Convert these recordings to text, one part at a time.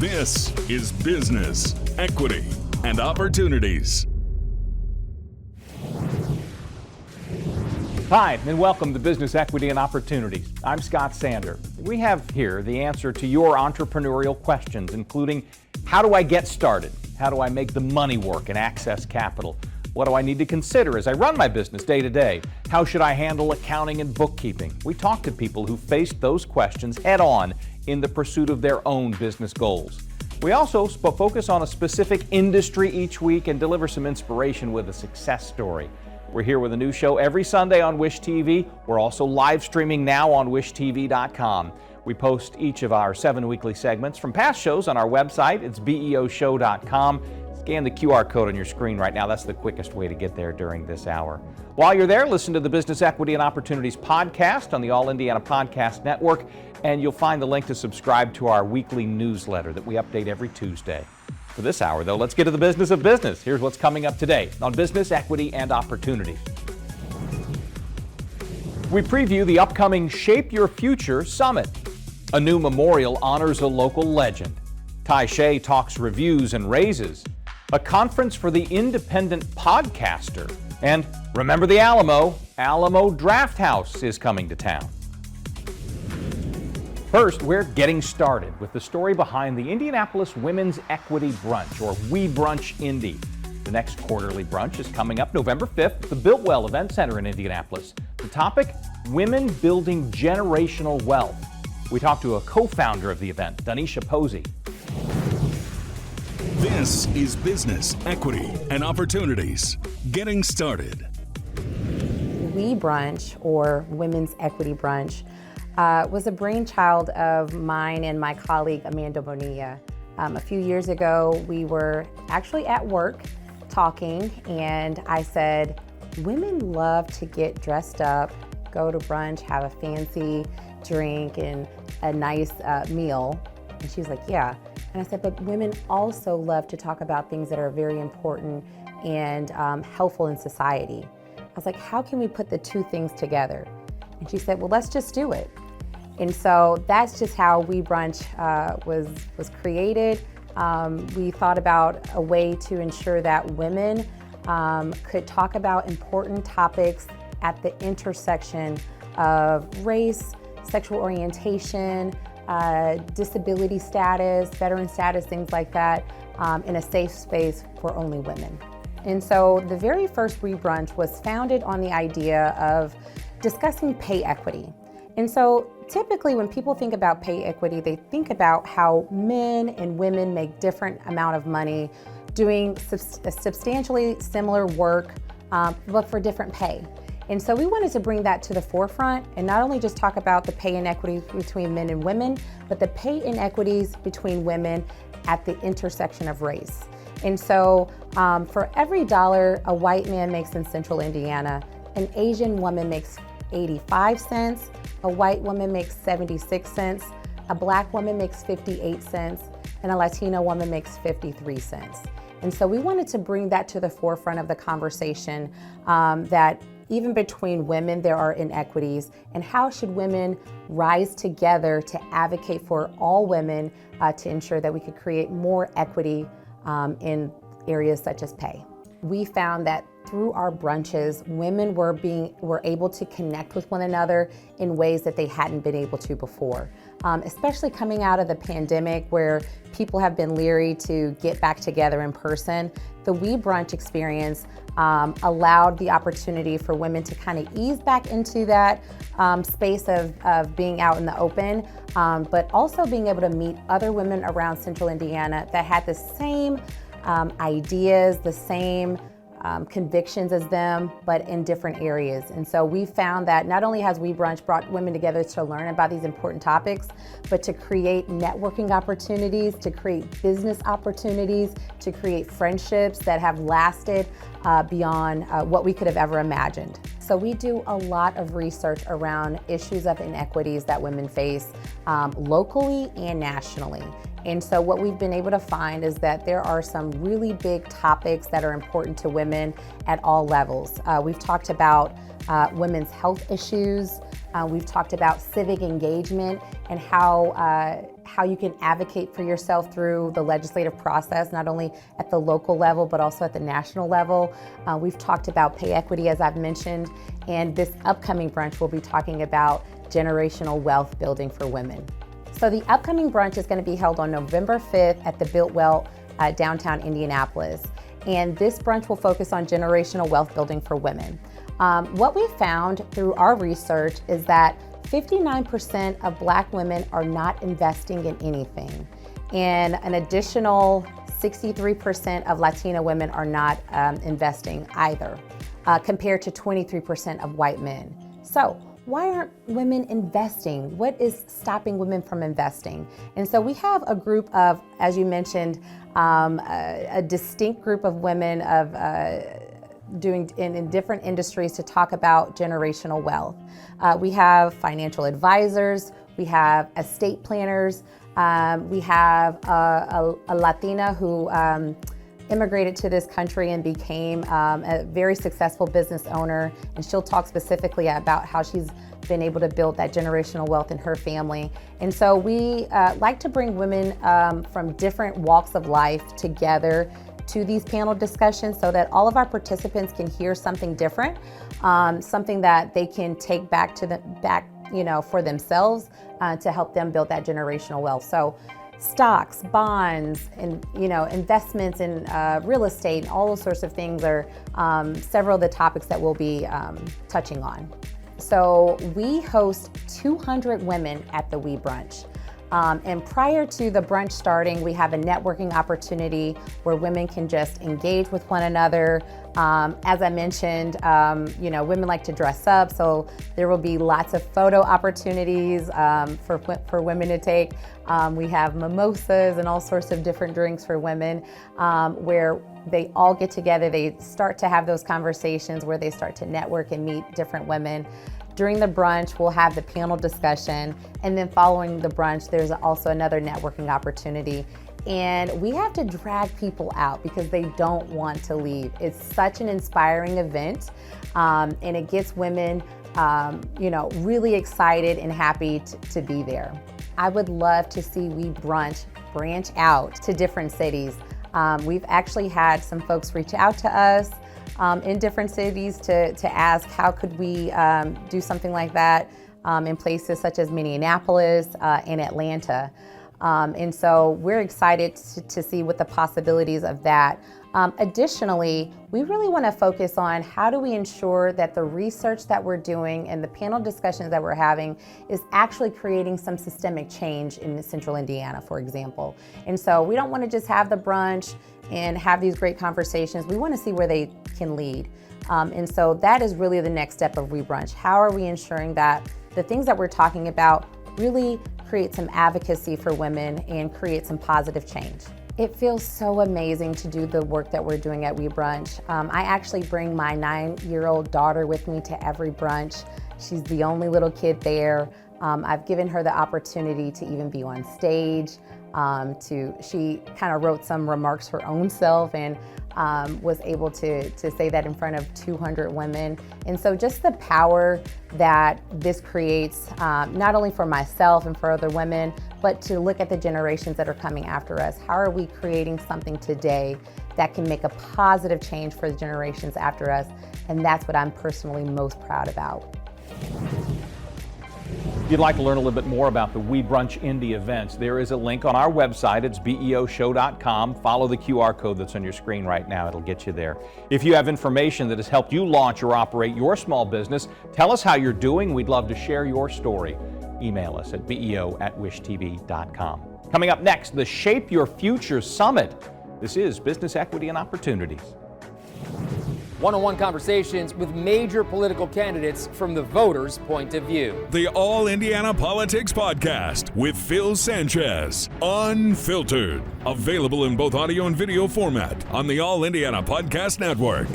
This is Business, Equity, and Opportunities. Hi, and welcome to Business, Equity, and Opportunities. I'm Scott Sander. We have here the answer to your entrepreneurial questions, including how do I get started? How do I make the money work and access capital? What do I need to consider as I run my business day to day? How should I handle accounting and bookkeeping? We talk to people who faced those questions head on in the pursuit of their own business goals. We also focus on a specific industry each week and deliver some inspiration with a success story. We're here with a new show every Sunday on Wish TV. We're also live streaming now on wishtv.com. We post each of our 7 weekly segments from past shows on our website. It's beoshow.com. Scan the QR code on your screen right now. That's the quickest way to get there during this hour. While you're there, listen to the Business, Equity, and Opportunities podcast on the All Indiana Podcast Network, and you'll find the link to subscribe to our weekly newsletter that we update every Tuesday. For this hour, though, let's get to the business of business. Here's what's coming up today on Business, Equity, and Opportunities. We preview the upcoming Shape Your Future Summit. A new memorial honors a local legend. Ty Shea talks reviews and raises. A conference for the independent podcaster. And remember the Alamo Draft House is coming to town. First, we're getting started with the story behind the Indianapolis Women's Equity Brunch, or We Brunch Indy. The next quarterly brunch is coming up November 5th at the Biltwell Event Center in Indianapolis. The topic, Women Building Generational Wealth. We talked to a co-founder of the event, Danisha Posey. This is Business, Equity, and Opportunities. Getting started. We Brunch, or Women's Equity Brunch, was a brainchild of mine and my colleague Amanda Bonilla. A few years ago, we were actually at work talking, and I said, women love to get dressed up, go to brunch, have a fancy drink and a nice meal. And she was like, yeah. And I said, but women also love to talk about things that are very important and helpful in society. I was like, how can we put the two things together? And she said, well, let's just do it. And so that's just how We Brunch was created. We thought about a way to ensure that women could talk about important topics at the intersection of race, sexual orientation, disability status, veteran status, things like that, in a safe space for only women. And so the very first We Brunch was founded on the idea of discussing pay equity. And so typically when people think about pay equity, they think about how men and women make different amount of money doing substantially similar work, but for different pay. And so we wanted to bring that to the forefront and not only just talk about the pay inequities between men and women, but the pay inequities between women at the intersection of race. And so for every dollar a white man makes in Central Indiana, an Asian woman makes 85 cents, a white woman makes 76 cents, a black woman makes 58 cents, and a Latino woman makes 53 cents. And so we wanted to bring that to the forefront of the conversation, that even between women there are inequities, and how should women rise together to advocate for all women to ensure that we could create more equity in areas such as pay. We found that through our brunches, women were able to connect with one another in ways that they hadn't been able to before. Especially coming out of the pandemic where people have been leery to get back together in person. The We Brunch experience allowed the opportunity for women to kind of ease back into that space of being out in the open, but also being able to meet other women around Central Indiana that had the same ideas, the same convictions as them, but in different areas. And so we found that not only has We Brunch brought women together to learn about these important topics, but to create networking opportunities, to create business opportunities, to create friendships that have lasted beyond what we could have ever imagined. So we do a lot of research around issues of inequities that women face locally and nationally. And so what we've been able to find is that there are some really big topics that are important to women at all levels. We've talked about women's health issues. We've talked about civic engagement and how how you can advocate for yourself through the legislative process, not only at the local level, but also at the national level. We've talked about pay equity, as I've mentioned, and this upcoming brunch will be talking about generational wealth building for women. So the upcoming brunch is going to be held on November 5th at the Built Well downtown Indianapolis. And this brunch will focus on generational wealth building for women. What we found through our research is that 59% of Black women are not investing in anything. And an additional 63% of Latina women are not investing either, compared to 23% of white men. So why aren't women investing? What is stopping women from investing? And so we have a group of, as you mentioned, a distinct group of women of doing in different industries to talk about generational wealth. We have financial advisors, we have estate planners, we have a Latina who immigrated to this country and became a very successful business owner, and she'll talk specifically about how she's been able to build that generational wealth in her family. And so we like to bring women from different walks of life together to these panel discussions so that all of our participants can hear something different, something that they can take back for themselves to help them build that generational wealth. So stocks, bonds, and investments in real estate, and all those sorts of things are several of the topics that we'll be touching on. So we host 200 women at the We Brunch. And prior to the brunch starting, we have a networking opportunity where women can just engage with one another. As I mentioned, women like to dress up, so there will be lots of photo opportunities for women to take. We have mimosas and all sorts of different drinks for women where they all get together. They start to have those conversations where they start to network and meet different women. During the brunch, we'll have the panel discussion, and then following the brunch, there's also another networking opportunity. And we have to drag people out because they don't want to leave. It's such an inspiring event, and it gets women, really excited and happy to be there. I would love to see We Brunch branch out to different cities. We've actually had some folks reach out to us in different cities to ask how could we do something like that in places such as Minneapolis and Atlanta. And so we're excited to see what the possibilities of that. Additionally, we really want to focus on how do we ensure that the research that we're doing and the panel discussions that we're having is actually creating some systemic change in Central Indiana, for example. And so we don't want to just have the brunch and have these great conversations. We want to see where they can lead. And so that is really the next step of We Brunch. How are we ensuring that the things that we're talking about really create some advocacy for women and create some positive change? It feels so amazing to do the work that we're doing at We Brunch. I actually bring my 9-year-old daughter with me to every brunch. She's the only little kid there. I've given her the opportunity to even be on stage. She kind of wrote some remarks her own self and was able to say that in front of 200 women. And so just the power that this creates, not only for myself and for other women, but to look at the generations that are coming after us. How are we creating something today that can make a positive change for the generations after us? And that's what I'm personally most proud about. If you'd like to learn a little bit more about the We Brunch Indy events, there is a link on our website. It's beoshow.com. Follow the QR code that's on your screen right now. It'll get you there. If you have information that has helped you launch or operate your small business, tell us how you're doing. We'd love to share your story. Email us at beo@wishtv.com. Coming up next, the Shape Your Future Summit. This is Business Equity and Opportunities. One-on-one conversations with major political candidates from the voters' point of view. The All Indiana Politics Podcast with Phil Sanchez. Unfiltered. Available in both audio and video format on the All Indiana Podcast Network.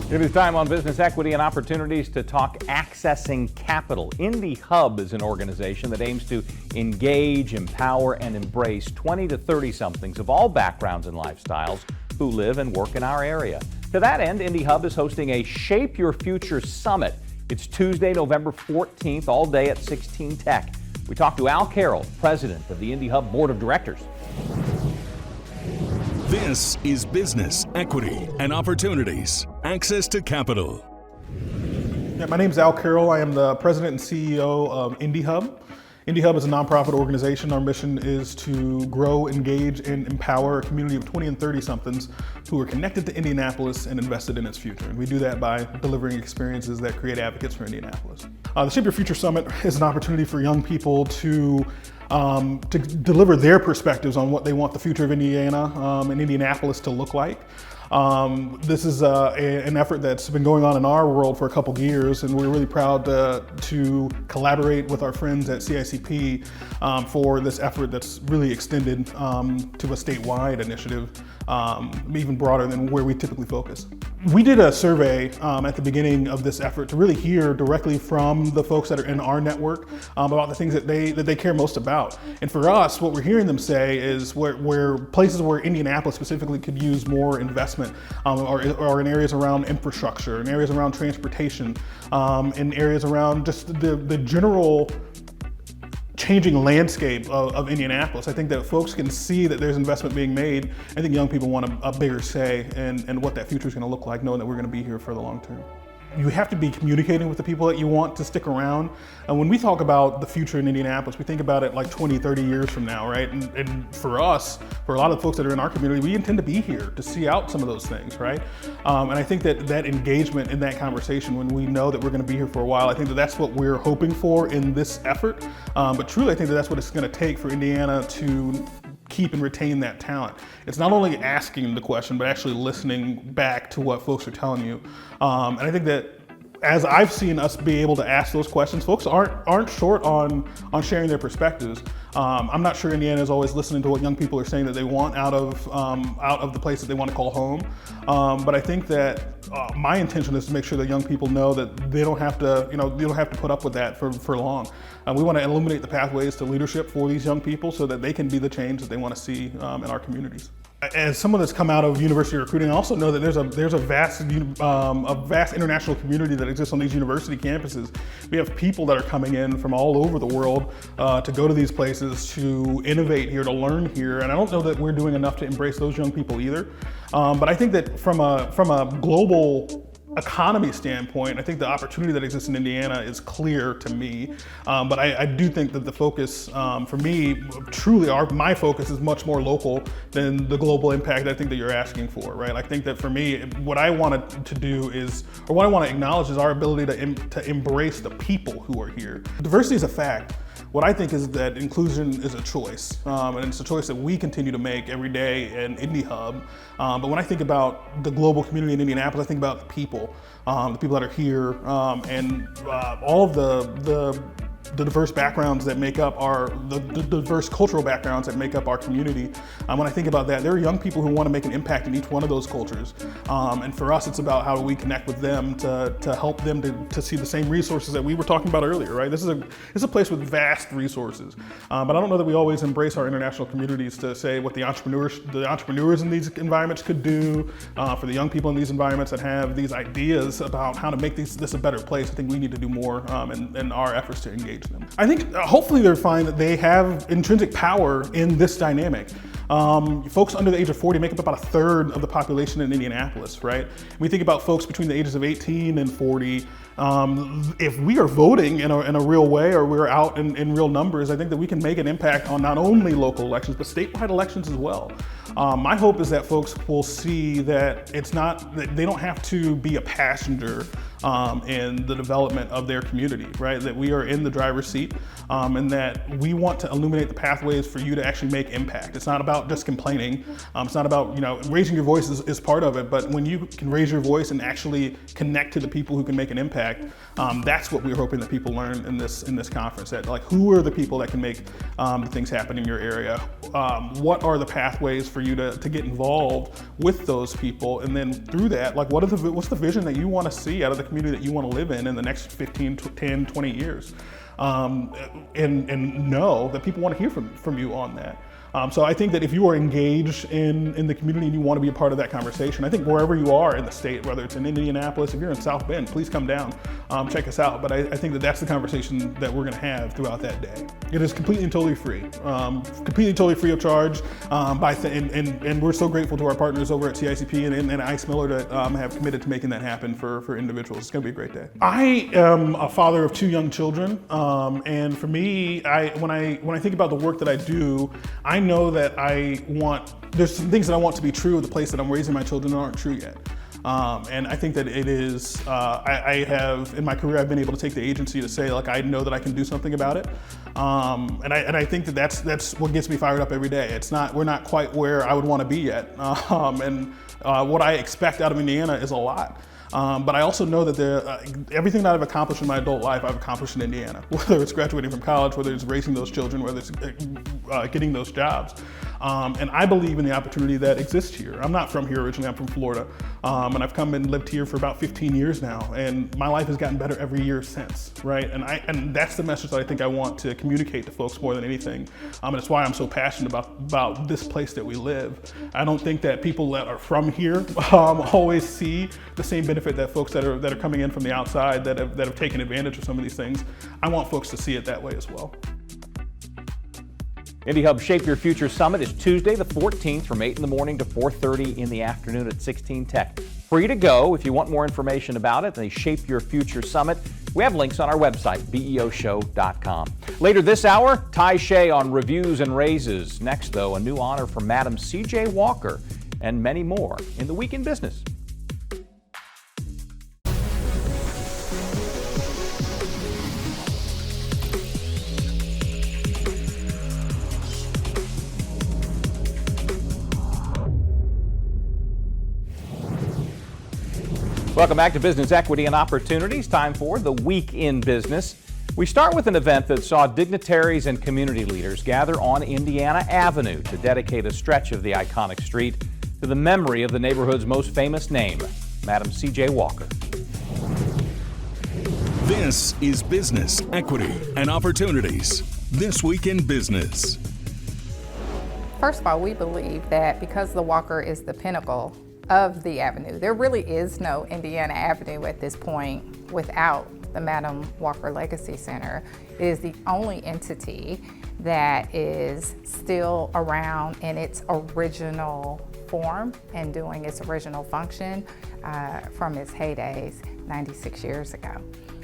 In a It is time on Business Equity and Opportunities to talk accessing capital. Indy Hub is an organization that aims to engage, empower, and embrace 20 to 30-somethings of all backgrounds and lifestyles who live and work in our area. To that end, Indy Hub is hosting a Shape Your Future Summit. It's Tuesday, November 14th, all day at 16 Tech. We talked to Al Carroll, president of the Indy Hub Board of Directors. This is Business, Equity, and Opportunities. Access to capital. Yeah, my name is Al Carroll. I am the president and CEO of Indy Hub. Indy Hub is a nonprofit organization. Our mission is to grow, engage, and empower a community of 20 and 30-somethings who are connected to Indianapolis and invested in its future. And we do that by delivering experiences that create advocates for Indianapolis. The Shape Your Future Summit is an opportunity for young people to deliver their perspectives on what they want the future of Indiana and Indianapolis to look like. This is an effort that's been going on in our world for a couple years, and we're really proud to collaborate with our friends at CICP for this effort that's really extended to a statewide initiative, even broader than where we typically focus. We did a survey at the beginning of this effort to really hear directly from the folks that are in our network about the things that they care most about. And for us, what we're hearing them say is where places where Indianapolis specifically could use more investment are in areas around infrastructure, in areas around transportation, in areas around just the general changing landscape of Indianapolis. I think that folks can see that there's investment being made. I think young people want a bigger say in what that future is going to look like, knowing that we're going to be here for the long term. You have to be communicating with the people that you want to stick around. And when we talk about the future in Indianapolis, we think about it like 20, 30 years from now, right? And for us, for a lot of the folks that are in our community, we intend to be here to see out some of those things, right? And I think that engagement in that conversation, when we know that we're going to be here for a while, I think that's what we're hoping for in this effort. But truly, I think that's what it's going to take for Indiana to keep and retain that talent. It's not only asking the question, but actually listening back to what folks are telling you. And I think that as I've seen us be able to ask those questions, folks aren't short on sharing their perspectives. I'm not sure Indiana is always listening to what young people are saying that they want out of the place that they want to call home. But I think that my intention is to make sure that young people know that they don't have to put up with that for long. We want to illuminate the pathways to leadership for these young people so that they can be the change that they want to see in our communities. As someone that's come out of university recruiting, I also know that there's a vast international community that exists on these university campuses. We have people that are coming in from all over the world to go to these places, to innovate here, to learn here, and I don't know that we're doing enough to embrace those young people either. But I think that from a global economy standpoint, I think the opportunity that exists in Indiana is clear to me, but I do think that the focus for me, truly my focus is much more local than the global impact I think that you're asking for, right? I think that for me, what I wanted to do is, or what I want to acknowledge is our ability to embrace the people who are here. Diversity is a fact. What I think is that inclusion is a choice, and it's a choice that we continue to make every day in Indy Hub. But when I think about the global community in Indianapolis, I think about the people that are here, and all of the diverse backgrounds that make up the diverse cultural backgrounds that make up our community. When I think about that, there are young people who want to make an impact in each one of those cultures. And for us, it's about how do we connect with them to help them to see the same resources that we were talking about earlier, right? This is a place with vast resources. But I don't know that we always embrace our international communities to say what the entrepreneurs in these environments could do, for the young people in these environments that have these ideas about how to make this a better place. I think we need to do more in our efforts to engage them. I think hopefully they'll find that they have intrinsic power in this dynamic. Folks under the age of 40 make up about a third of the population in Indianapolis, right? We think about folks between the ages of 18 and 40. If we are voting in a real way, or we're out in real numbers, I think that we can make an impact on not only local elections, but statewide elections as well. My hope is that folks will see that that they don't have to be a passenger in the development of their community, right? That we are in the driver's seat, and that we want to illuminate the pathways for you to actually make impact. It's not about just complaining. It's not about, raising your voice is part of it, but when you can raise your voice and actually connect to the people who can make an impact, that's what we're hoping that people learn in this conference. That, like, who are the people that can make things happen in your area? What are the pathways for you to get involved with those people? And then through that, like, what's the vision that you want to see out of the community that you want to live in the next 15, 10, 20 years? And know that people want to hear from you on that. So I think that if you are engaged in the community and you want to be a part of that conversation, I think wherever you are in the state, whether it's in Indianapolis, if you're in South Bend, please come down, check us out. But I think that that's the conversation that we're going to have throughout that day. It is completely and totally free, free of charge. And we're so grateful to our partners over at CICP and ICE Miller that have committed to making that happen for individuals. It's going to be a great day. I am a father of 2 young children, and for me, when I think about the work that I do, I know that there's some things that I want to be true of the place that I'm raising my children that aren't true yet. And I think that it is, I have, in my career, I've been able to take the agency to say, like, I know that I can do something about it. And I think that that's what gets me fired up every day. We're not quite where I would want to be yet. And what I expect out of Indiana is a lot. But I also know that everything that I've accomplished in my adult life, I've accomplished in Indiana. Whether it's graduating from college, whether it's raising those children, whether it's getting those jobs. And I believe in the opportunity that exists here. I'm not from here originally, I'm from Florida. And I've come and lived here for about 15 years now. And my life has gotten better every year since, right? And that's the message that I think I want to communicate to folks more than anything. And it's why I'm so passionate about this place that we live. I don't think that people that are from here always see the same benefit that folks that are coming in from the outside that have taken advantage of some of these things. I want folks to see it that way as well. Indy Hub Shape Your Future Summit is Tuesday the 14th from 8 in the morning to 4:30 in the afternoon at 16 Tech. Free to go. If you want more information about it, the Shape Your Future Summit, we have links on our website, beoshow.com. Later this hour, Ty Shea on reviews and raises. Next, though, a new honor for Madam C.J. Walker and many more in the Week in Business. Welcome back to Business Equity and Opportunities. Time for the Week in Business. We start with an event that saw dignitaries and community leaders gather on Indiana Avenue to dedicate a stretch of the iconic street to the memory of the neighborhood's most famous name, Madam C.J. Walker. This is Business Equity and Opportunities. This Week in Business. First of all, we believe that because the Walker is the pinnacle of the avenue, there really is no Indiana Avenue at this point without the Madam Walker Legacy Center. It is the only entity that is still around in its original form and doing its original function from its heydays 96 years ago.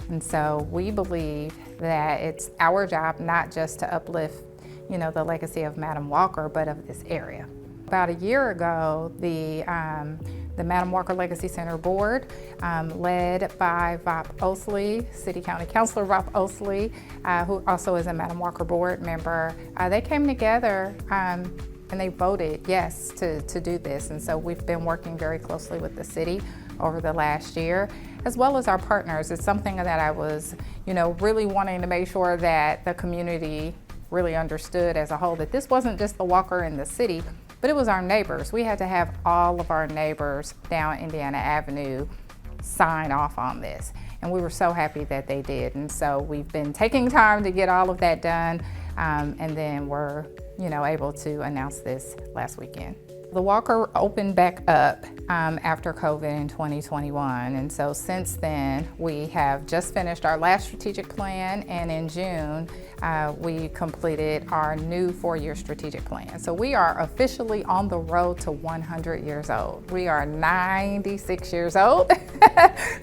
And so we believe that it's our job not just to uplift, the legacy of Madam Walker, but of this area. About a year ago, the Madam Walker Legacy Center Board, led by Vop Osley, City County Councilor Vop Osley, who also is a Madam Walker Board member, they came together and they voted yes to do this. And so we've been working very closely with the city over the last year, as well as our partners. It's something that I was, really wanting to make sure that the community really understood as a whole, that this wasn't just the Walker in the city, but it was our neighbors. We had to have all of our neighbors down Indiana Avenue sign off on this. And we were so happy that they did. And so we've been taking time to get all of that done. And then we're, able to announce this last weekend. The Walker opened back up after COVID in 2021. And so since then, we have just finished our last strategic plan. And in June, we completed our new 4-year strategic plan. So we are officially on the road to 100 years old. We are 96 years old.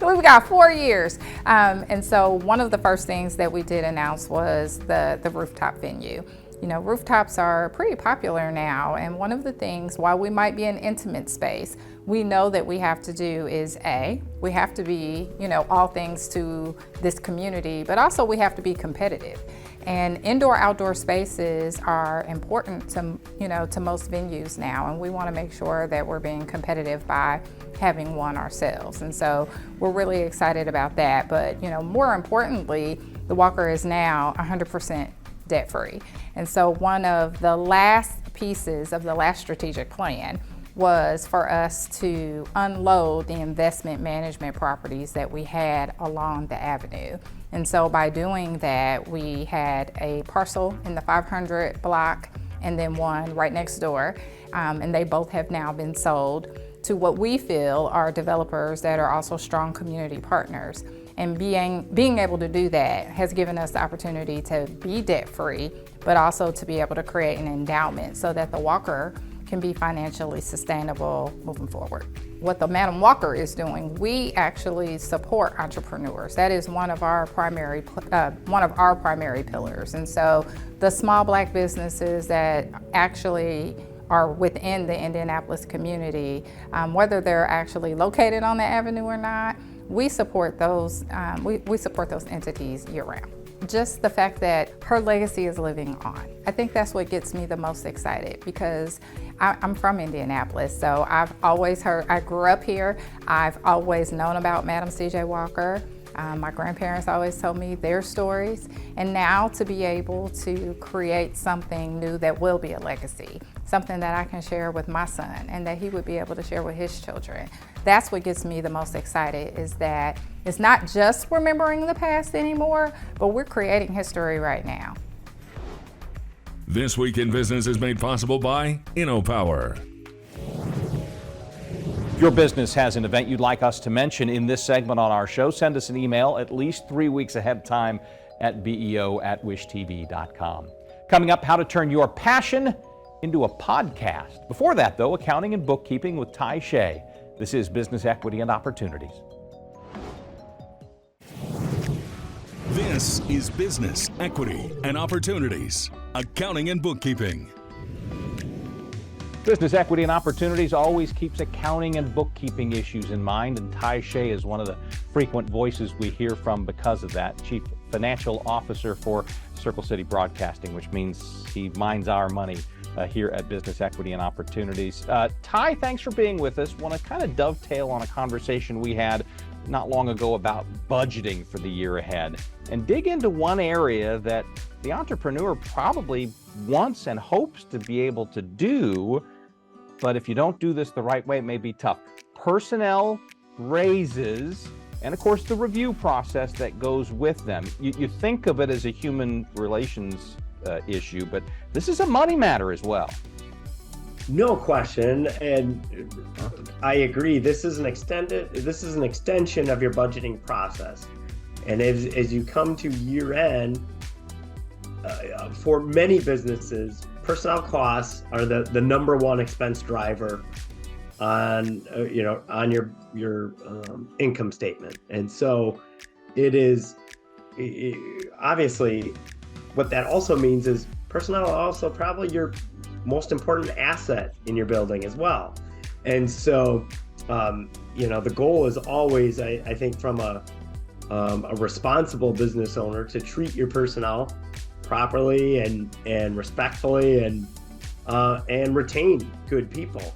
So we've got 4 years. And so one of the first things that we did announce was the rooftop venue. You know, rooftops are pretty popular now, and one of the things, while we might be an intimate space, we know that we have to do is we have to be, you know, all things to this community, but also we have to be competitive. And indoor-outdoor spaces are important to, you know, to most venues now, and we want to make sure that we're being competitive by having one ourselves. And so we're really excited about that. But, you know, more importantly, the Walker is now 100% debt-free. And so one of the last pieces of the last strategic plan was for us to unload the investment management properties that we had along the avenue. And so by doing that, we had a parcel in the 500 block and then one right next door. And they both have now been sold to what we feel are developers that are also strong community partners. And being able to do that has given us the opportunity to be debt-free, but also to be able to create an endowment so that the Walker can be financially sustainable moving forward. What the Madam Walker is doing, we actually support entrepreneurs. That is one of our primary pillars. And so the small Black businesses that actually are within the Indianapolis community, whether they're actually located on the avenue or not, we support those. We support those entities year-round. Just the fact that her legacy is living on. I think that's what gets me the most excited, because I'm from Indianapolis, so I've always heard, I grew up here, I've always known about Madam C.J. Walker. My grandparents always told me their stories, and now to be able to create something new that will be a legacy, something that I can share with my son and that he would be able to share with his children. That's what gets me the most excited, is that it's not just remembering the past anymore, but we're creating history right now. This Week in Business is made possible by InnoPower. If your business has an event you'd like us to mention in this segment on our show, send us an email at least 3 weeks ahead of time at beo@wishtv.com. Coming up, how to turn your passion into a podcast. Before that, though, accounting and bookkeeping with Ty Shea. This is Business Equity and Opportunities. This is Business, Equity, and Opportunities, Accounting and Bookkeeping. Business Equity and Opportunities always keeps accounting and bookkeeping issues in mind, and Ty Shea is one of the frequent voices we hear from because of that. Chief Financial Officer for Circle City Broadcasting, which means he minds our money here at Business Equity and Opportunities. Ty, thanks for being with us. Want to kind of dovetail on a conversation we had not long ago about budgeting for the year ahead and dig into one area that the entrepreneur probably wants and hopes to be able to do, but if you don't do this the right way, it may be tough. Personnel raises, and of course the review process that goes with them. You think of it as a human relations issue, but this is a money matter as well. No question, and I agree. This is an extension of your budgeting process, and as you come to year end, for many businesses, personnel costs are the number one expense driver on your income statement, and so it is obviously what that also means is personnel are also probably your most important asset in your building as well. And so, the goal is always, I think, from a responsible business owner to treat your personnel properly and respectfully and retain good people.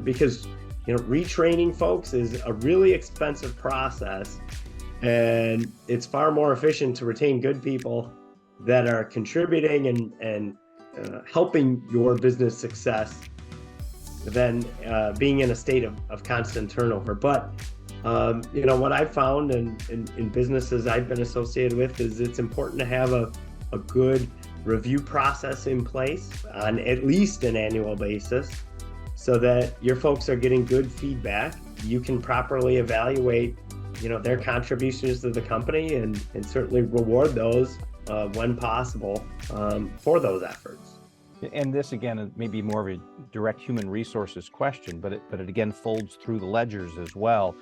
Because retraining folks is a really expensive process, and it's far more efficient to retain good people that are contributing and helping your business success than being in a state of constant turnover. But what I've found in businesses I've been associated with is it's important to have a good review process in place on at least an annual basis so that your folks are getting good feedback. You can properly evaluate their contributions to the company and certainly reward those when possible for those efforts. And this, again, may be more of a direct human resources question, but it again folds through the ledgers as well.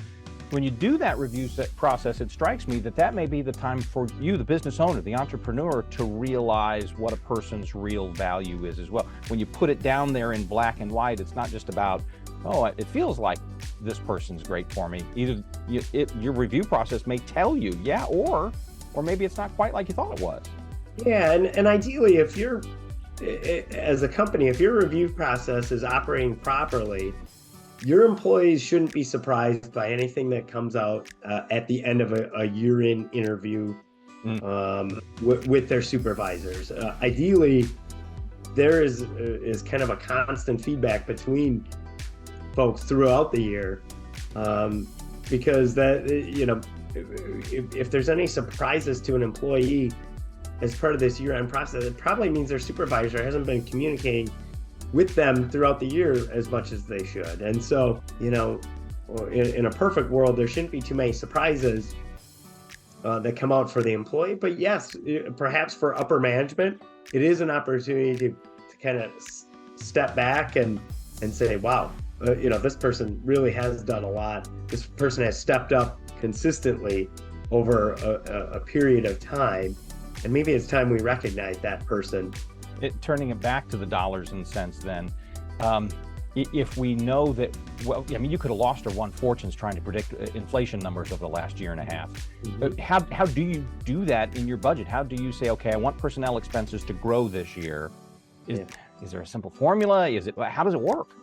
When you do that review process, it strikes me that may be the time for you, the business owner, the entrepreneur, to realize what a person's real value is as well. When you put it down there in black and white, it's not just about, oh, it feels like this person's great for me. Either your review process may tell you, yeah, or maybe it's not quite like you thought it was. Yeah, and ideally, if you're, as a company, if your review process is operating properly, your employees shouldn't be surprised by anything that comes out at the end of a year-end interview with their supervisors. Ideally, there is kind of a constant feedback between folks throughout the year, because that, if there's any surprises to an employee as part of this year-end process, it probably means their supervisor hasn't been communicating with them throughout the year as much as they should. And so, in a perfect world, there shouldn't be too many surprises that come out for the employee. But yes, perhaps for upper management, it is an opportunity to kind of step back and say, wow, this person really has done a lot. This person has stepped up consistently over a period of time. And maybe it's time we recognize that person. Turning it back to the dollars and cents then, if we know that, you could have lost or won fortunes trying to predict inflation numbers over the last year and a half. Mm-hmm. How do you do that in your budget? How do you say, okay, I want personnel expenses to grow this year? Is there a simple formula? How does it work?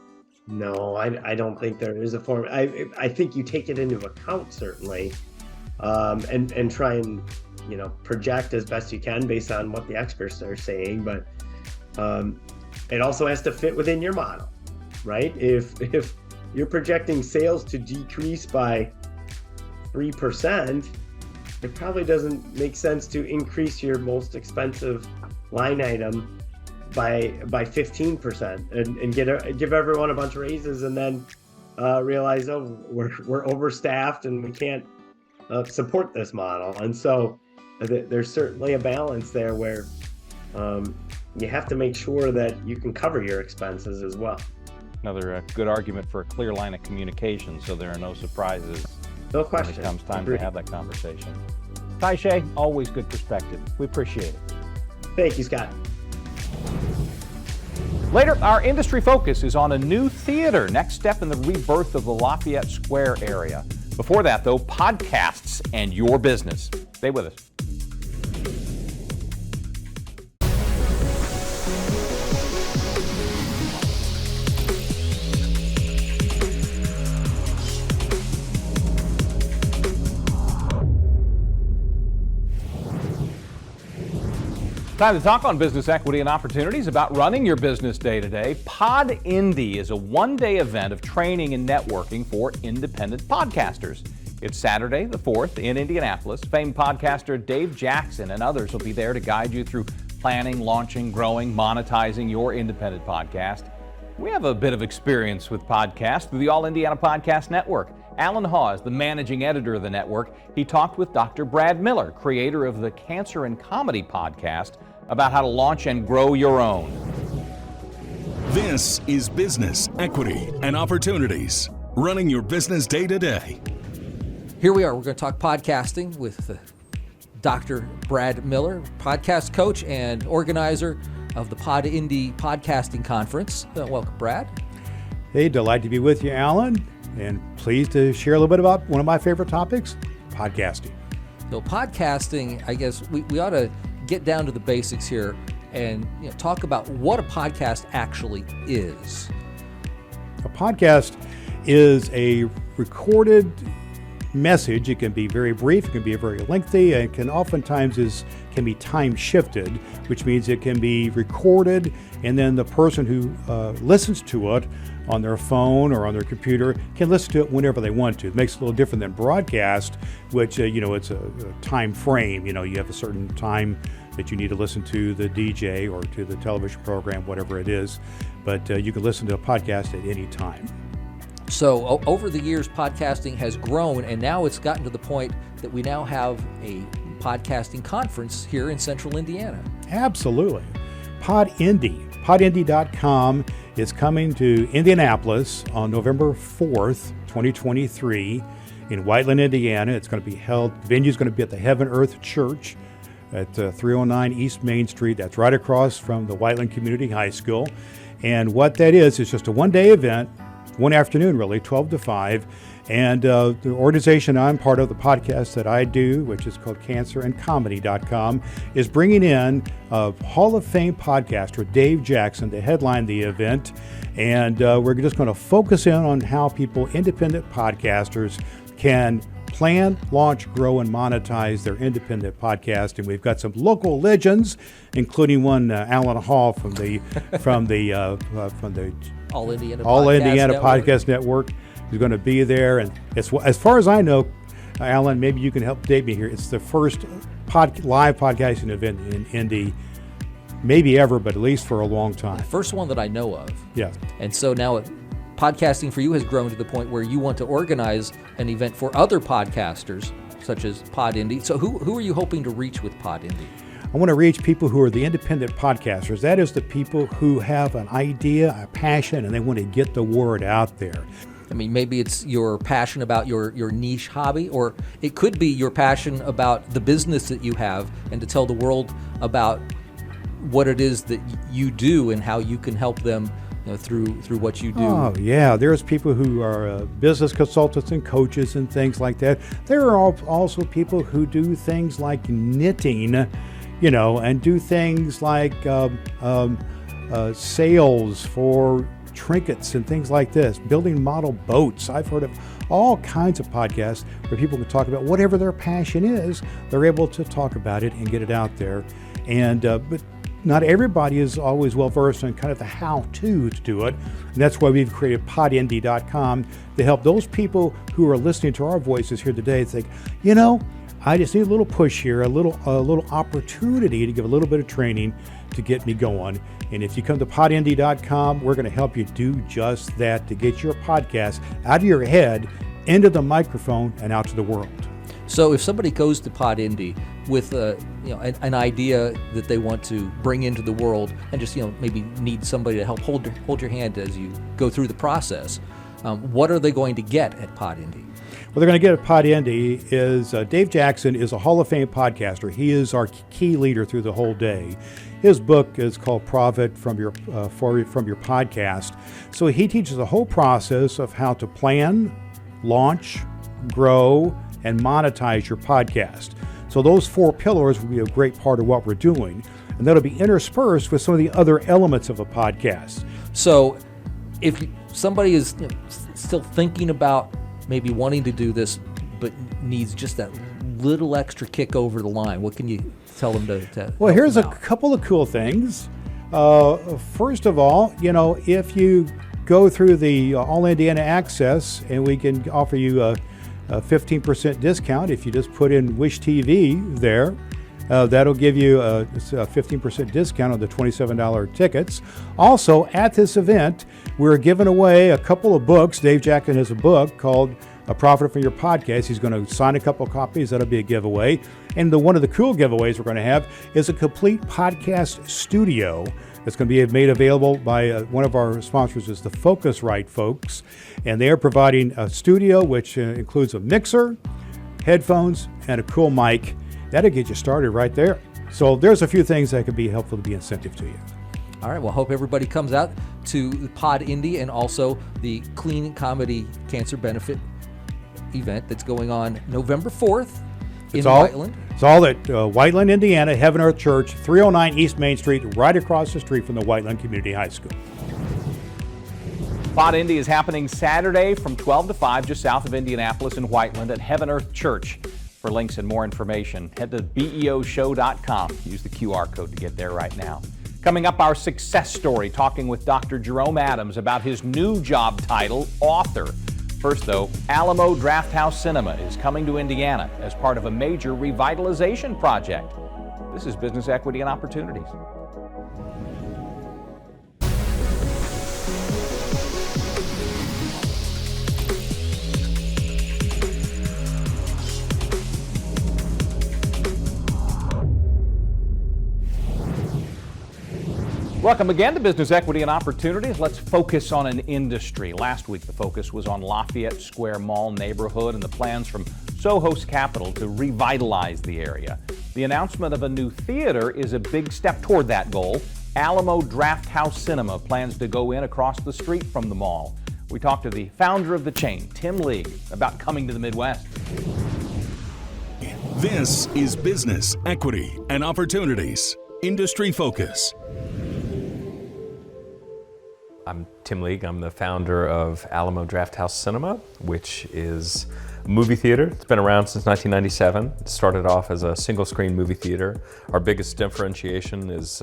No, I don't think there is a formula. I think you take it into account, certainly, and try and project as best you can based on what the experts are saying, but it also has to fit within your model, right? If you're projecting sales to decrease by 3%, it probably doesn't make sense to increase your most expensive line item by 15% and give everyone a bunch of raises and then realize, oh, we're overstaffed and we can't support this model. And so there's certainly a balance there where you have to make sure that you can cover your expenses as well. Another good argument for a clear line of communication, so there are no surprises. No question. When it comes time to have that conversation. Ty Shea, always good perspective. We appreciate it. Thank you, Scott. Later, our industry focus is on a new theater, next step in the rebirth of the Lafayette Square area. Before that, though, podcasts and your business. Stay with us. Time to talk on business equity and opportunities about running your business day to day. Pod Indy is a one-day event of training and networking for independent podcasters. It's Saturday the 4th in Indianapolis. Famed podcaster Dave Jackson and others will be there to guide you through planning, launching, growing, monetizing your independent podcast. We have a bit of experience with podcasts through the All Indiana Podcast Network. Alan Hawes, the managing editor of the network, he talked with Dr. Brad Miller, creator of the Cancer and Comedy podcast, about how to launch and grow your own. This is Business, Equity, and Opportunities, running your business day to day. Here we are. We're going to talk podcasting with Dr. Brad Miller, podcast coach and organizer of the Pod Indy Podcasting Conference. Welcome, Brad. Hey, delighted to be with you, Alan, and pleased to share a little bit about one of my favorite topics, podcasting. So podcasting, I guess we ought to get down to the basics here and talk about what a podcast actually is. A podcast is a recorded message. It can be very brief, it can be very lengthy, and can oftentimes can be time shifted, which means it can be recorded and then the person who listens to it on their phone or on their computer can listen to it whenever they want to. It makes it a little different than broadcast, which it's a time frame. You have a certain time that you need to listen to the DJ or to the television program, whatever it is, but you can listen to a podcast at any time. So over the years, podcasting has grown, and now it's gotten to the point that we now have a podcasting conference here in central Indiana. Absolutely. Pod Indy, podindy.com is coming to Indianapolis on November 4th, 2023. in Whiteland, Indiana. It's going to be held, the venue's going to be at the Heaven Earth Church at 309 East Main Street. That's right across from the Whiteland Community High School. And what that is just a one-day event, one afternoon really, 12 to 5. And the organization I'm part of, the podcast that I do, which is called cancerandcomedy.com, is bringing in a Hall of Fame podcaster, Dave Jackson, to headline the event. And we're just going to focus in on how people, independent podcasters, can plan, launch, grow, and monetize their independent podcast. And we've got some local legends, including one Alan Hall from the All Indiana Podcast Network. Who's going to be there. And it's, as far as I know, Alan, maybe you can help date me here. It's the first live podcasting event in Indy, maybe ever, but at least for a long time. The first one that I know of. Yeah. And so now podcasting for you has grown to the point where you want to organize an event for other podcasters, such as Pod Indy. So who are you hoping to reach with Pod Indy? I want to reach people who are the independent podcasters. That is the people who have an idea, a passion, and they want to get the word out there. I mean, maybe it's your passion about your niche hobby, or it could be your passion about the business that you have and to tell the world about what it is that you do and how you can help them through what you do. Oh, yeah. There's people who are business consultants and coaches and things like that. There are also people who do things like knitting, and do things like sales for trinkets and things like this, building model boats. I've heard of all kinds of podcasts where people can talk about whatever their passion is. They're able to talk about it and get it out there. And but not everybody is always well versed in kind of the how-to do it. And that's why we've created podindy.com to help those people who are listening to our voices here today think, I just need a little push here, a little opportunity to give a little bit of training to get me going. And if you come to podindy.com, we're going to help you do just that, to get your podcast out of your head, into the microphone, and out to the world. So if somebody goes to Pod Indy with an idea that they want to bring into the world, and just maybe need somebody to help hold your hand as you go through the process, what are they going to get at Pod Indy? What they're going to get at Pod Indy is Dave Jackson is a Hall of Fame podcaster. He is our key leader through the whole day. His book is called Profit from Your Podcast. So he teaches the whole process of how to plan, launch, grow, and monetize your podcast. So those 4 pillars will be a great part of what we're doing. And that'll be interspersed with some of the other elements of a podcast. So if somebody is still thinking about maybe wanting to do this, but needs just that little extra kick over the line, what can you tell them to Well, here's a couple of cool things. First of all, if you go through the All Indiana Access, and we can offer you a 15% discount if you just put in Wish TV there. That'll give you a 15% discount on the $27 tickets. Also, at this event, we're giving away a couple of books. Dave Jackson has a book called Profit from Your Podcast. He's going to sign a couple of copies. That'll be a giveaway. And one of the cool giveaways we're going to have is a complete podcast studio that's going to be made available by one of our sponsors, is the Focusrite folks. And they are providing a studio which includes a mixer, headphones, and a cool mic. That'll get you started right there. So there's a few things that could be helpful to be incentive to you. All right, well, hope everybody comes out to Pod Indy and also the Clean Comedy Cancer Benefit event that's going on November 4th in Whiteland. It's all at Whiteland, Indiana, Heaven Earth Church, 309 East Main Street, right across the street from the Whiteland Community High School. Pod Indy is happening Saturday from 12 to 5 just south of Indianapolis in Whiteland at Heaven Earth Church. For links and more information, head to beoshow.com. Use the QR code to get there right now. Coming up, our success story, talking with Dr. Jerome Adams about his new job title, author. First, though, Alamo Drafthouse Cinema is coming to Indiana as part of a major revitalization project. This is Business Equity and Opportunities. Welcome again to Business Equity and Opportunities. Let's focus on an industry. Last week, the focus was on Lafayette Square Mall neighborhood and the plans from Soho's Capital to revitalize the area. The announcement of a new theater is a big step toward that goal. Alamo Drafthouse Cinema plans to go in across the street from the mall. We talked to the founder of the chain, Tim Lee, about coming to the Midwest. This is Business Equity and Opportunities. Industry Focus. I'm Tim League. I'm the founder of Alamo Drafthouse Cinema, which is a movie theater. It's been around since 1997. It started off as a single-screen movie theater. Our biggest differentiation is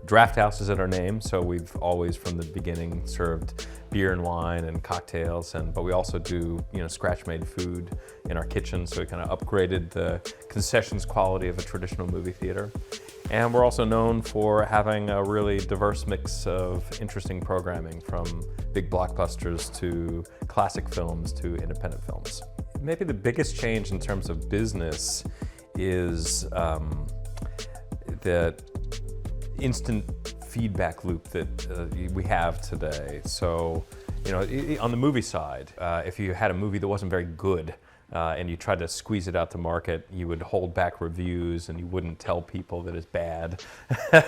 Drafthouse is in our name, so we've always, from the beginning, served beer and wine and cocktails, but we also do, scratch-made food in our kitchen, so we kind of upgraded the concessions quality of a traditional movie theater. And we're also known for having a really diverse mix of interesting programming, from big blockbusters to classic films to independent films. Maybe the biggest change in terms of business is the instant feedback loop that we have today. So, on the movie side, if you had a movie that wasn't very good, and you tried to squeeze it out to market, you would hold back reviews and you wouldn't tell people that it's bad.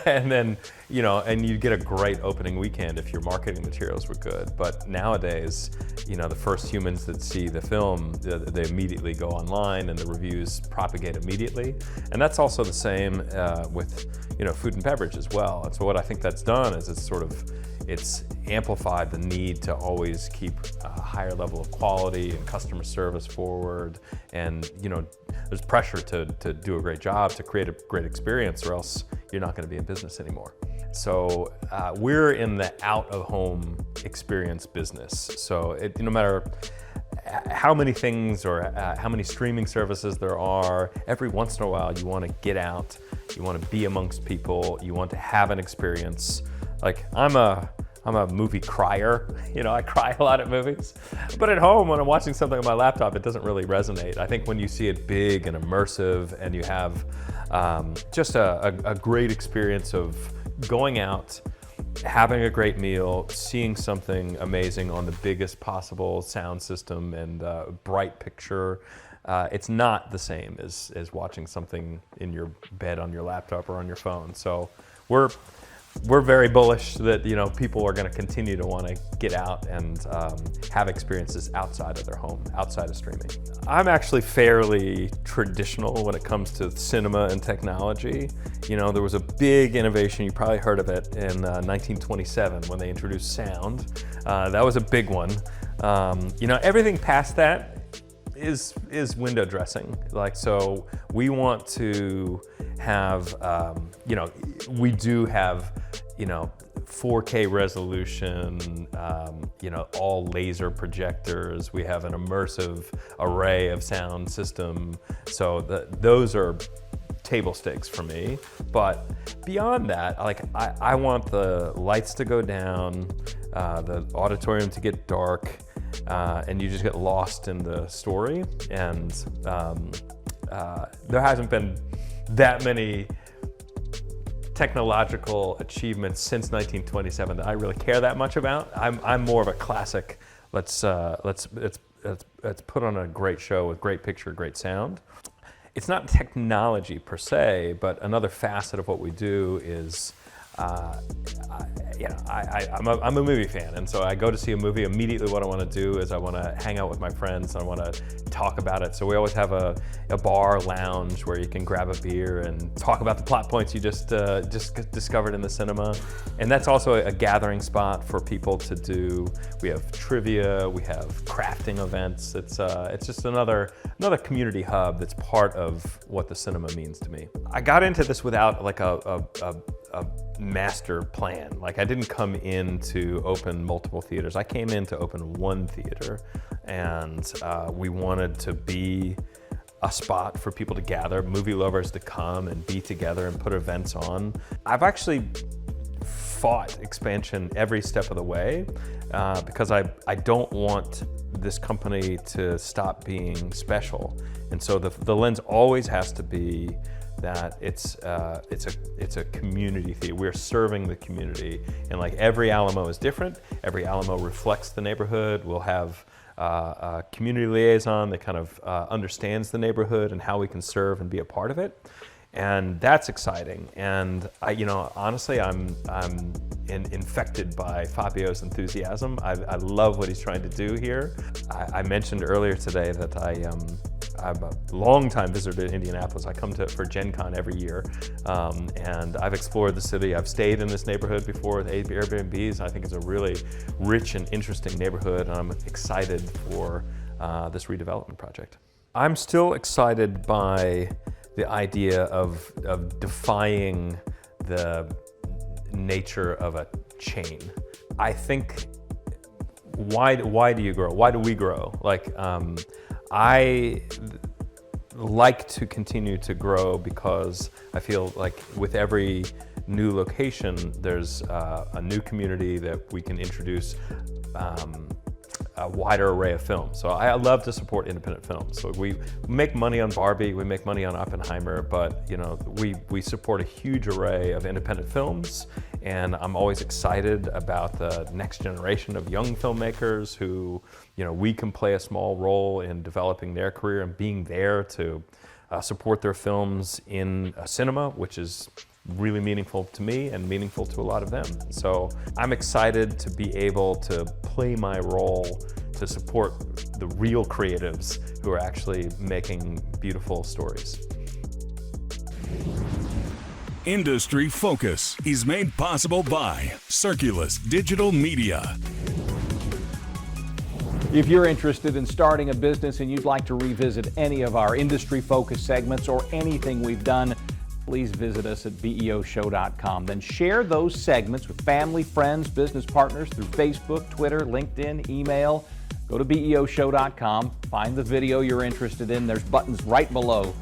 And then, and you'd get a great opening weekend if your marketing materials were good. But nowadays, the first humans that see the film, they immediately go online and the reviews propagate immediately. And that's also the same with, food and beverage as well. And so what I think that's done is it's amplified the need to always keep a higher level of quality and customer service forward. And, there's pressure to do a great job, to create a great experience, or else you're not going to be in business anymore. So we're in the out-of-home experience business. So no matter how many things or how many streaming services there are, every once in a while you want to get out, you want to be amongst people, you want to have an experience. Like, I'm a movie crier. I cry a lot at movies. But at home, when I'm watching something on my laptop, it doesn't really resonate. I think when you see it big and immersive and you have just a great experience of going out, having a great meal, seeing something amazing on the biggest possible sound system and bright picture, it's not the same as watching something in your bed on your laptop or on your phone. So we're very bullish that people are going to continue to want to get out and have experiences outside of their home, outside of streaming. I'm actually fairly traditional when it comes to cinema and technology. There was a big innovation, you probably heard of it, in 1927 when they introduced sound. That was a big one. Everything past that is window dressing. So we want to have, we do have, 4K resolution, all laser projectors. We have an immersive array of sound system. So those are table stakes for me. But beyond that, I want the lights to go down, the auditorium to get dark, and you just get lost in the story. And there hasn't been that many technological achievements since 1927 that I really care that much about. I'm more of a classic. Let's put on a great show with great picture, great sound. It's not technology per se, but another facet of what we do is I'm a movie fan, and so I go to see a movie. Immediately what I want to do is I want to hang out with my friends. I want to talk about it. So we always have a bar lounge where you can grab a beer and talk about the plot points you just discovered in the cinema. And that's also a gathering spot for people to do. We have trivia, we have crafting events. It's just another community hub that's part of what the cinema means to me. I got into this without a master plan. I didn't come in to open multiple theaters. I came in to open one theater, and we wanted to be a spot for people to gather, movie lovers to come and be together and put events on. I've actually fought expansion every step of the way because I don't want this company to stop being special. And so the lens always has to be that it's a community theater. We're serving the community, and like every Alamo is different. Every Alamo reflects the neighborhood. We'll have a community liaison that kind of understands the neighborhood and how we can serve and be a part of it. And that's exciting. And honestly, I'm infected by Fabio's enthusiasm. I love what he's trying to do here. I mentioned earlier today that I'm a long-time visitor to Indianapolis. I come for Gen Con every year, and I've explored the city. I've stayed in this neighborhood before with Airbnbs. I think it's a really rich and interesting neighborhood, and I'm excited for this redevelopment project. I'm still excited by the idea of defying the nature of a chain. I think, why do you grow? Why do we grow? I like to continue to grow because I feel like with every new location, there's a new community that we can introduce a wider array of films. So I love to support independent films. So we make money on Barbie, we make money on Oppenheimer, but we support a huge array of independent films, and I'm always excited about the next generation of young filmmakers who, we can play a small role in developing their career and being there to support their films in a cinema, which is really meaningful to me and meaningful to a lot of them. So I'm excited to be able to play my role to support the real creatives who are actually making beautiful stories. Industry Focus is made possible by Circulus Digital Media. If you're interested in starting a business and you'd like to revisit any of our industry focus segments or anything we've done, please visit us at BEOshow.com. Then share those segments with family, friends, business partners through Facebook, Twitter, LinkedIn, email. Go to BEOshow.com, find the video you're interested in. There's buttons right below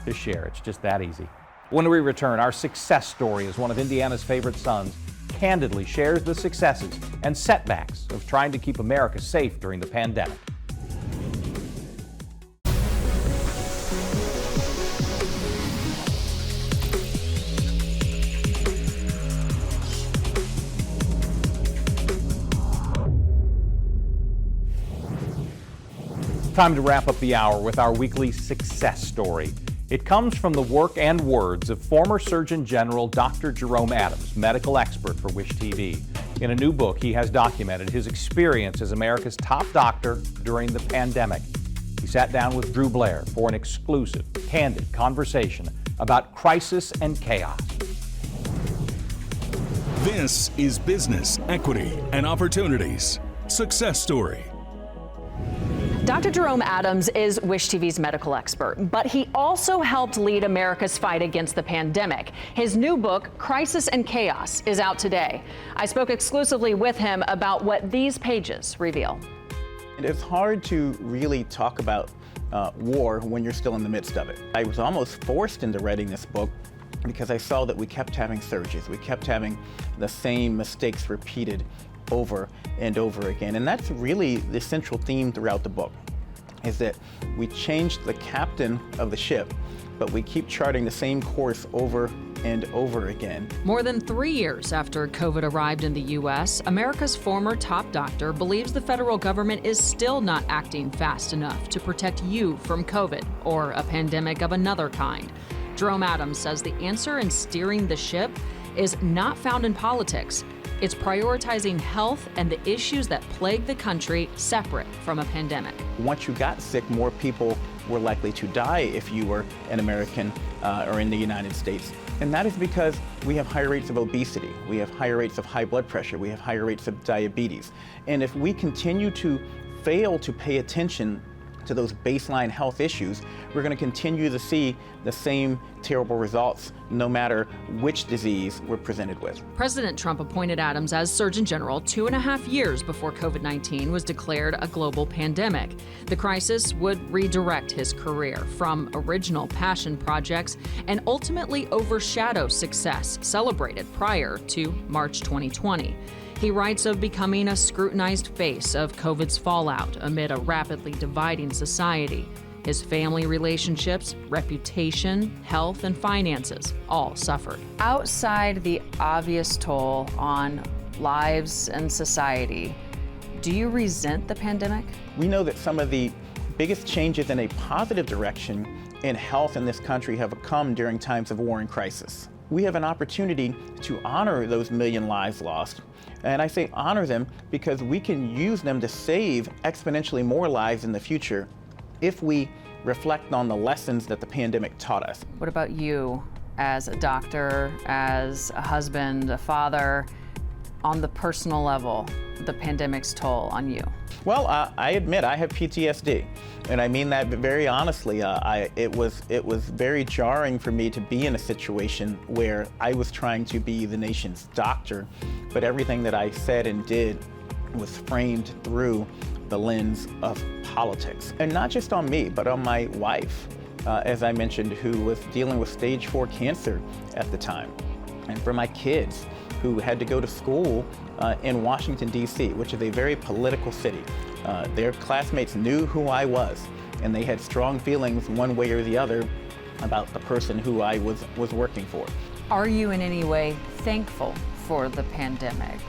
to share. It's just that easy. When we return, our success story is one of Indiana's favorite sons candidly shares the successes and setbacks of trying to keep America safe during the pandemic. Time to wrap up the hour with our weekly success story. It comes from the work and words of former Surgeon General Dr. Jerome Adams, medical expert for Wish TV. In a new book, he has documented his experience as America's top doctor during the pandemic. He sat down with Drew Blair for an exclusive, candid conversation about crisis and chaos. This is Business, Equity, and Opportunities. Success Story. Dr. Jerome Adams is Wish TV's medical expert, but he also helped lead America's fight against the pandemic. His new book, Crisis and Chaos, is out today. I spoke exclusively with him about what these pages reveal. It's hard to really talk about war when you're still in the midst of it. I was almost forced into writing this book because I saw that we kept having surges. We kept having the same mistakes repeated over and over again. And that's really the central theme throughout the book, is that we changed the captain of the ship, but we keep charting the same course over and over again. More than 3 years after COVID arrived in the U.S., America's former top doctor believes the federal government is still not acting fast enough to protect you from COVID or a pandemic of another kind. Jerome Adams says the answer in steering the ship is not found in politics. It's prioritizing health and the issues that plague the country separate from a pandemic. Once you got sick, more people were likely to die if you were an American or in the United States. And that is because we have higher rates of obesity, we have higher rates of high blood pressure, we have higher rates of diabetes. And if we continue to fail to pay attention to those baseline health issues, we're going to continue to see the same terrible results no matter which disease we're presented with. President Trump appointed Adams as Surgeon General 2.5 years before COVID-19 was declared a global pandemic. The crisis would redirect his career from original passion projects and ultimately overshadow success celebrated prior to March 2020. He writes of becoming a scrutinized face of COVID's fallout amid a rapidly dividing society. His family relationships, reputation, health, and finances all suffered. Outside the obvious toll on lives and society, do you resent the pandemic? We know that some of the biggest changes in a positive direction in health in this country have come during times of war and crisis. We have an opportunity to honor those million lives lost. And I say honor them because we can use them to save exponentially more lives in the future if we reflect on the lessons that the pandemic taught us. What about you as a doctor, as a husband, a father, on the personal level, the pandemic's toll on you? Well, I admit I have PTSD, and I mean that very honestly. It was very jarring for me to be in a situation where I was trying to be the nation's doctor, but everything that I said and did was framed through the lens of politics. And not just on me, but on my wife, as I mentioned, who was dealing with stage 4 cancer at the time. And for my kids, who had to go to school in Washington, D.C., which is a very political city. Their classmates knew who I was, and they had strong feelings one way or the other about the person who I was working for. Are you in any way thankful for the pandemic?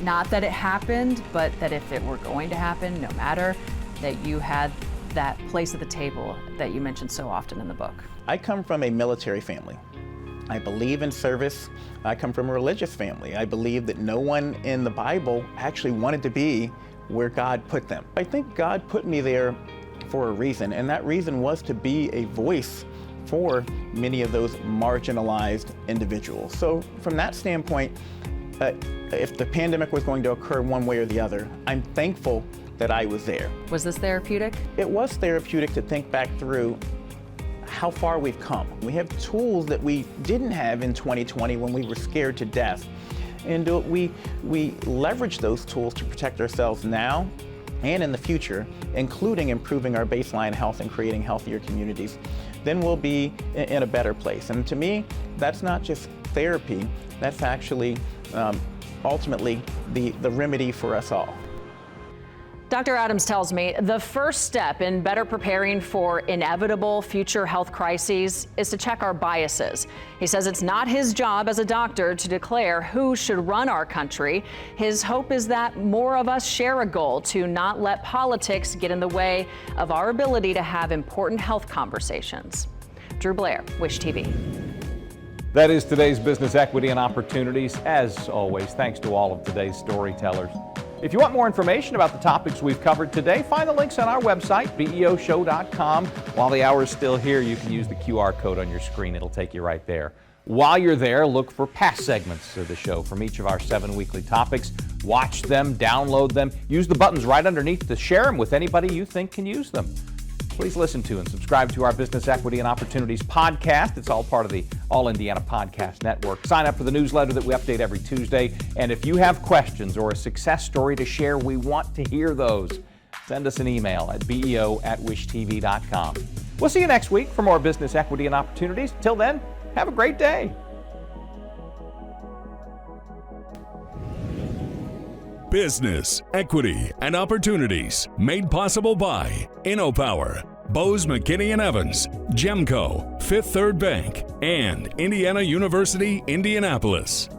Not that it happened, but that if it were going to happen, no matter, that you had that place at the table that you mentioned so often in the book. I come from a military family. I believe in service. I come from a religious family. I believe that no one in the Bible actually wanted to be where God put them. I think God put me there for a reason, and that reason was to be a voice for many of those marginalized individuals. So from that standpoint, if the pandemic was going to occur one way or the other, I'm thankful that I was there. Was this therapeutic? It was therapeutic to think back through how far we've come. We have tools that we didn't have in 2020 when we were scared to death. And we leverage those tools to protect ourselves now and in the future, including improving our baseline health and creating healthier communities. Then we'll be in a better place. And to me, that's not just therapy, that's actually ultimately the remedy for us all. Dr. Adams tells me the first step in better preparing for inevitable future health crises is to check our biases. He says it's not his job as a doctor to declare who should run our country. His hope is that more of us share a goal to not let politics get in the way of our ability to have important health conversations. Drew Blair, Wish TV. That is today's Business Equity and Opportunities. As always, thanks to all of today's storytellers. If you want more information about the topics we've covered today, find the links on our website, beoshow.com. While the hour is still here, you can use the QR code on your screen. It'll take you right there. While you're there, look for past segments of the show from each of our 7 weekly topics. Watch them, download them, use the buttons right underneath to share them with anybody you think can use them. Please listen to and subscribe to our Business Equity and Opportunities podcast. It's all part of the All Indiana Podcast Network. Sign up for the newsletter that we update every Tuesday. And if you have questions or a success story to share, we want to hear those. Send us an email at beo@wishtv.com. We'll see you next week for more Business Equity and Opportunities. Till then, have a great day. Business, Equity, and Opportunities, made possible by InnoPower, Bose McKinney & Evans, Gemco, Fifth Third Bank, and Indiana University, Indianapolis.